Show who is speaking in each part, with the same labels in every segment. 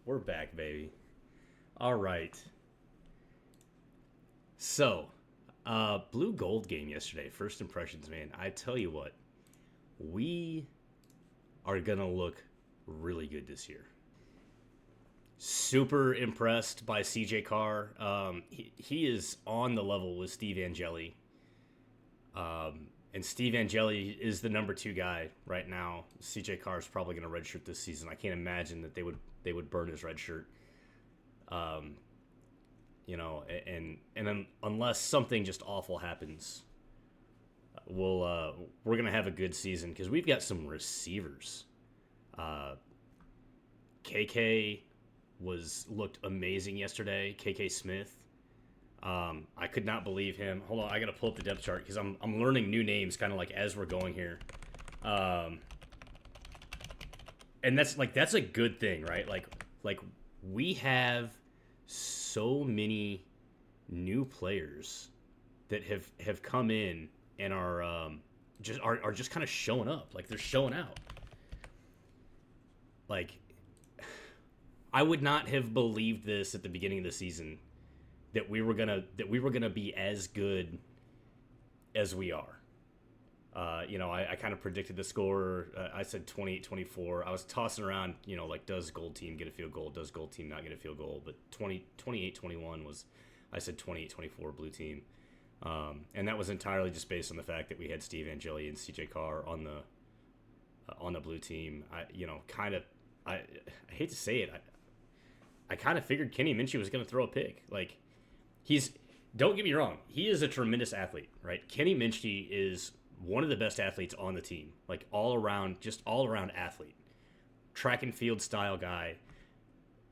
Speaker 1: We're back, baby. All right. So, Blue Gold game yesterday. First impressions, man. I tell you what, we are gonna look really good this year. Super impressed by CJ Carr. He is on the level with Steve Angeli. And Steve Angeli is the number two guy right now. CJ Carr is probably going to redshirt this season. I can't imagine that they would burn his red shirt. Um, and then unless something just awful happens, we're gonna have a good season because we've got some receivers. Uh, KK was looked amazing yesterday. KK Smith. I could not believe him. Hold on, I gotta pull up the depth chart because I'm learning new names kind of like as we're going here. Um, and that's a good thing, right? Like we have so many new players that have come in and are just kind of showing up. Like they're showing out. Like I would not have believed this at the beginning of the season that we were gonna be as good as we are. I kind of predicted the score. I said 28-24. I was tossing around, like does gold team get a field goal? Does gold team not get a field goal? But 28-21 was, I said 28-24 blue team. And that was entirely just based on the fact that we had Steve Angeli and CJ Carr on the blue team. I hate to say it. I kind of figured Kenny Minchie was going to throw a pick. Like, don't get me wrong, he is a tremendous athlete, right? Kenny Minchie is one of the best athletes on the team, like all around athlete, track and field style guy,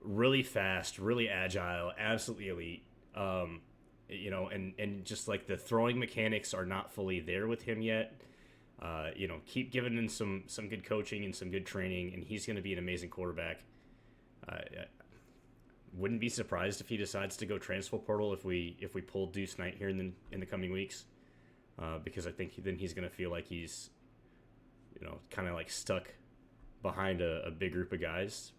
Speaker 1: really fast, really agile, absolutely elite. And just like the throwing mechanics are not fully there with him yet. Keep giving him some good coaching and some good training, and he's going to be an amazing quarterback. Wouldn't be surprised if he decides to go transfer portal if we pull Deuce Knight here in the coming weeks, because I think then he's going to feel like he's, kind of like stuck behind a big group of guys.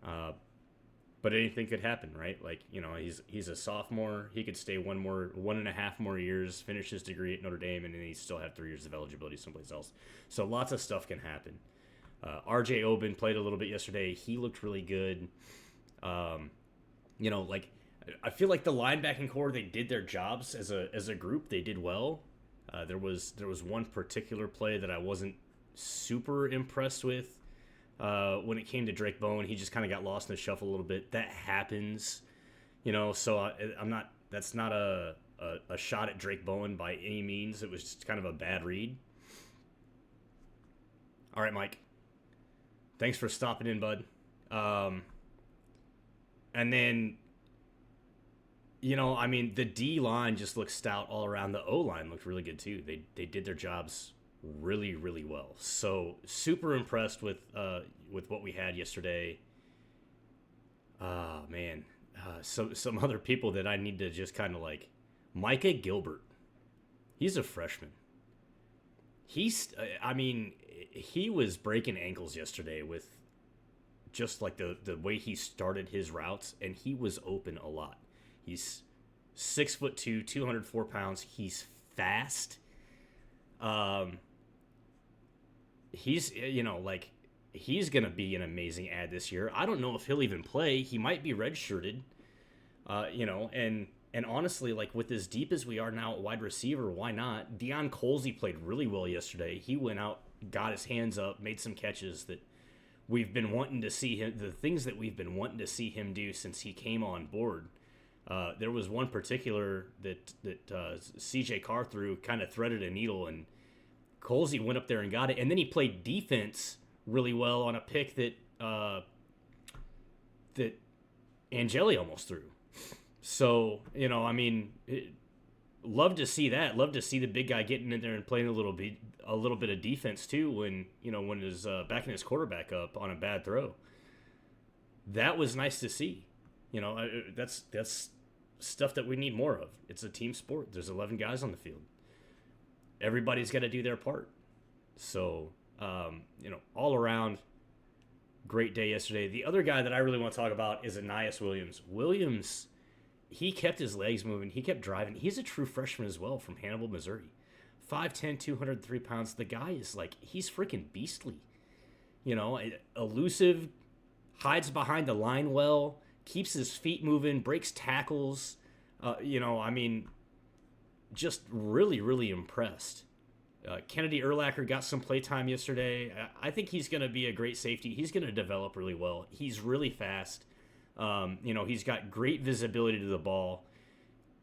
Speaker 1: But anything could happen, right? Like he's a sophomore. He could stay 1.5 more years, finish his degree at Notre Dame, and then he still have 3 years of eligibility someplace else. So lots of stuff can happen. RJ Oben played a little bit yesterday. He looked really good. I feel like the linebacking core, they did their jobs as a group. They did well. There was one particular play that I wasn't super impressed with when it came to Drake Bowen. He just kind of got lost in the shuffle a little bit. That happens, So I'm not. That's not a shot at Drake Bowen by any means. It was just kind of a bad read. All right, Mike. Thanks for stopping in, bud. And then, the D line just looked stout all around. The O line looked really good too. They did their jobs really, really well. So super impressed with what we had yesterday. Man, some other people that I need to just kind of like, Micah Gilbert. He's a freshman. He was breaking ankles yesterday with just like the way he started his routes, and he was open a lot. He's 6'2", 204 pounds. He's fast. He's he's gonna be an amazing ad this year. I don't know if he'll even play. He might be redshirted. And honestly, like with as deep as we are now at wide receiver, why not? Deion Colsey played really well yesterday. He went out, got his hands up, made some catches that we've been wanting to see him, the things that we've been wanting to see him do since he came on board. There was one particular that CJ Carr threw, kind of threaded a needle, and Colsey went up there and got it. And then he played defense really well on a pick that Angeli almost threw. So, love to see that. Love to see the big guy getting in there and playing a little bit of defense too when his backing his quarterback up on a bad throw. That was nice to see. That's stuff that we need more of. It's a team sport. There's 11 guys on the field. Everybody's got to do their part. So, all around, Great day yesterday. The other guy that I really want to talk about is Anais Williams. Williams, he kept his legs moving. He kept driving. He's a true freshman as well from Hannibal, Missouri. 5'10", 203 pounds. The guy is like, he's freaking beastly. Elusive, hides behind the line well, keeps his feet moving, breaks tackles. I mean, just really, really impressed. Kennedy Urlacher got some playtime yesterday. I think he's going to be a great safety. He's going to develop really well. He's really fast. He's got great visibility to the ball.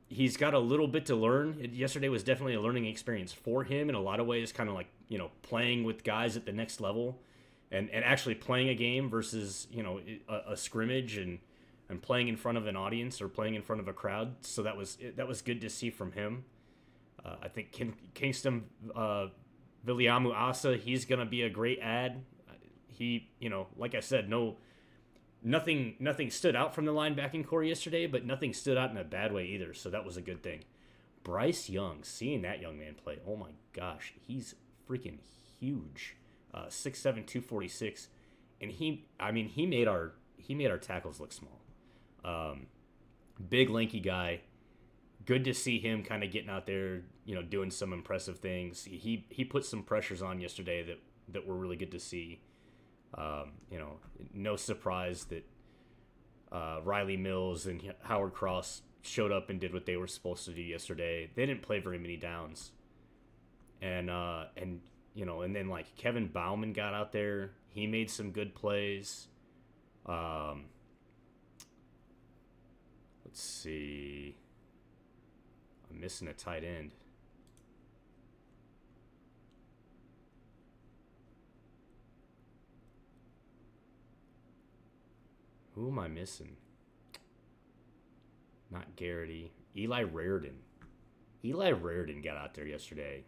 Speaker 1: He's got a little bit to learn. Yesterday was definitely a learning experience for him in a lot of ways, kind of like, playing with guys at the next level and actually playing a game versus, a scrimmage and playing in front of an audience or playing in front of a crowd. So that was good to see from him. I think Kingston Viliamu Asa, he's going to be a great add. He, like I said, nothing stood out from the linebacking core yesterday, but nothing stood out in a bad way either, so that was a good thing. Bryce Young, seeing that young man play, oh my gosh, he's freaking huge. 6'7", 246, and he made our tackles look small. Big lanky guy. Good to see him kind of getting out there, doing some impressive things. He put some pressures on yesterday that were really good to see. No surprise that Riley Mills and Howard Cross showed up and did what they were supposed to do yesterday. They didn't play very many downs, and then like Kevin Bauman got out there. He made some good plays. Let's see. I'm missing a tight end. Who am I missing? Not Garrity. Eli Raridan. Eli Raridan got out there yesterday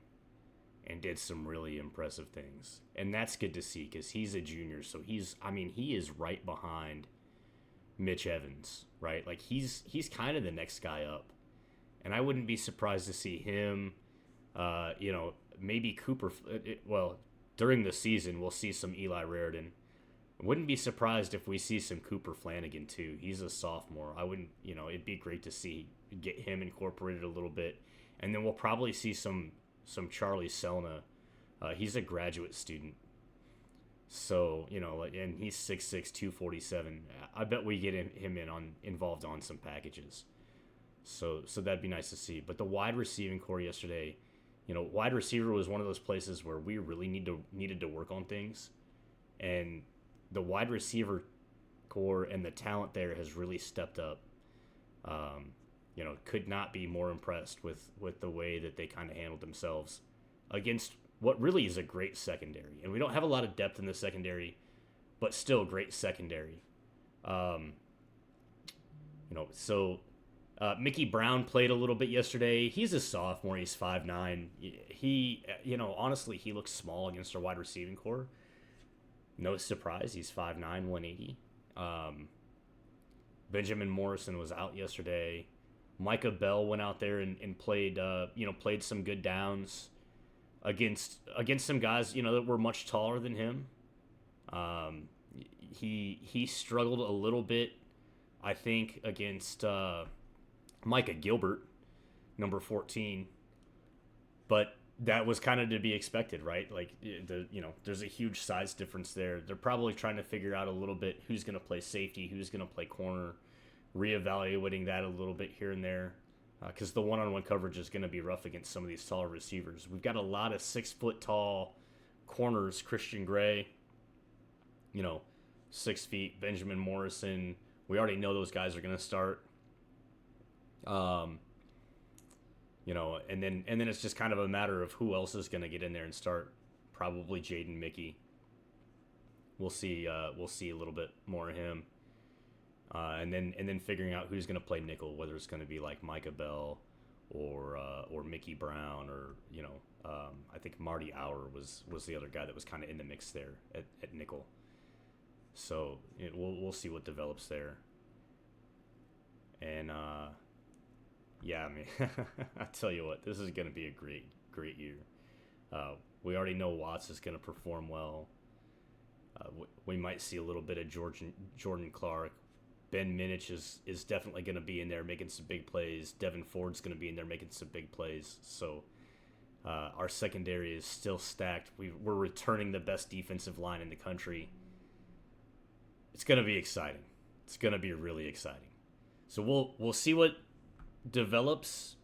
Speaker 1: and did some really impressive things. And that's good to see because he's a junior. So he is right behind Mitch Evans, right? Like he's kind of the next guy up. And I wouldn't be surprised to see him, maybe Cooper. During the season, we'll see some Eli Raridan. I wouldn't be surprised if we see some Cooper Flanagan too. He's a sophomore. I wouldn't, it'd be great to get him incorporated a little bit. And then we'll probably see some Charlie Selna. He's a graduate student. So, and he's 6'6", 247. I bet we get him involved on some packages. So that'd be nice to see. But the wide receiving core yesterday, wide receiver was one of those places where we really needed to work on things. And the wide receiver core and the talent there has really stepped up. Could not be more impressed with the way that they kind of handled themselves against what really is a great secondary. And we don't have a lot of depth in the secondary, but still great secondary. Mickey Brown played a little bit yesterday. He's a sophomore. He's 5'9". He, honestly, he looks small against our wide receiving core. No surprise. He's 5'9", 180. Benjamin Morrison was out yesterday. Micah Bell went out there and played, played some good downs against some guys, that were much taller than him. He struggled a little bit, I think, against Micah Gilbert, number 14, but that was kind of to be expected, right? Like there's a huge size difference there. They're probably trying to figure out a little bit who's going to play safety, who's going to play corner, reevaluating that a little bit here and there, because the one-on-one coverage is going to be rough against some of these taller receivers. We've got a lot of 6-foot tall corners. Christian Gray, 6 feet. Benjamin Morrison. We already know those guys are going to start. And then it's just kind of a matter of who else is going to get in there and start. Probably Jaden Mickey. We'll see a little bit more of him. And then figuring out who's going to play nickel, whether it's going to be like Micah Bell or Mickey Brown or I think Marty Auer was the other guy that was kind of in the mix there at nickel. So we'll see what develops there. And yeah, I mean, I tell you what, this is going to be a great year. We already know Watts is going to perform well. We might see a little bit of Jordan Clark. Ben Minich is definitely going to be in there making some big plays. Devin Ford's going to be in there making some big plays. So our secondary is still stacked. We're returning the best defensive line in the country. It's going to be exciting. It's going to be really exciting. So we'll see what develops.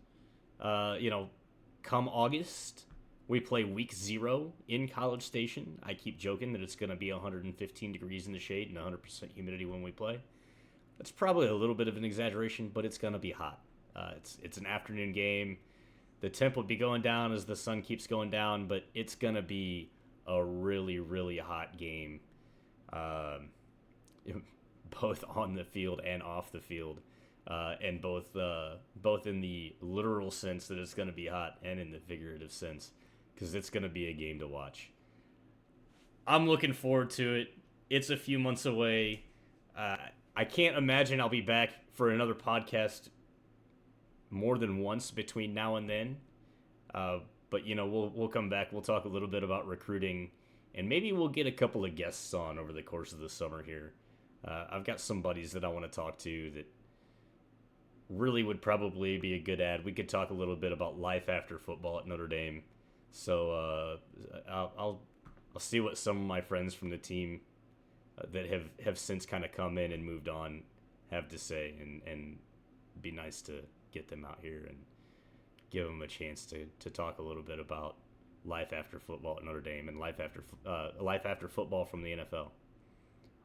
Speaker 1: Come August, we play week 0 in College Station. I keep joking that it's going to be 115 degrees in the shade and 100% humidity when we play. That's probably a little bit of an exaggeration, but it's going to be hot. It's an afternoon game. The temp will be going down as the sun keeps going down, but it's going to be a really, really hot game, both on the field and off the field, and both in the literal sense that it's going to be hot and in the figurative sense, because it's going to be a game to watch. I'm looking forward to it. It's a few months away. I can't imagine I'll be back for another podcast more than once between now and then. But we'll come back. We'll talk a little bit about recruiting, and maybe we'll get a couple of guests on over the course of the summer here. I've got some buddies that I want to talk to that really would probably be a good ad. We could talk a little bit about life after football at Notre Dame. So I'll see what some of my friends from the team that have since kind of come in and moved on have to say, and be nice to get them out here and give them a chance to talk a little bit about life after football at Notre Dame and life after football from the NFL.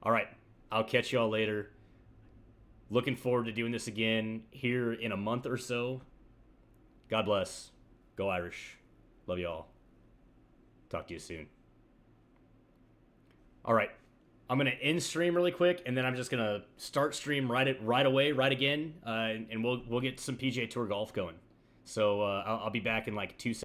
Speaker 1: All right, I'll catch y'all later. Looking forward to doing this again here in a month or so. God bless. Go Irish. Love y'all. Talk to you soon. All right. I'm going to end stream really quick, and then I'm just going to start stream right away, right again, and we'll get some PGA Tour golf going. So I'll be back in like 2 seconds.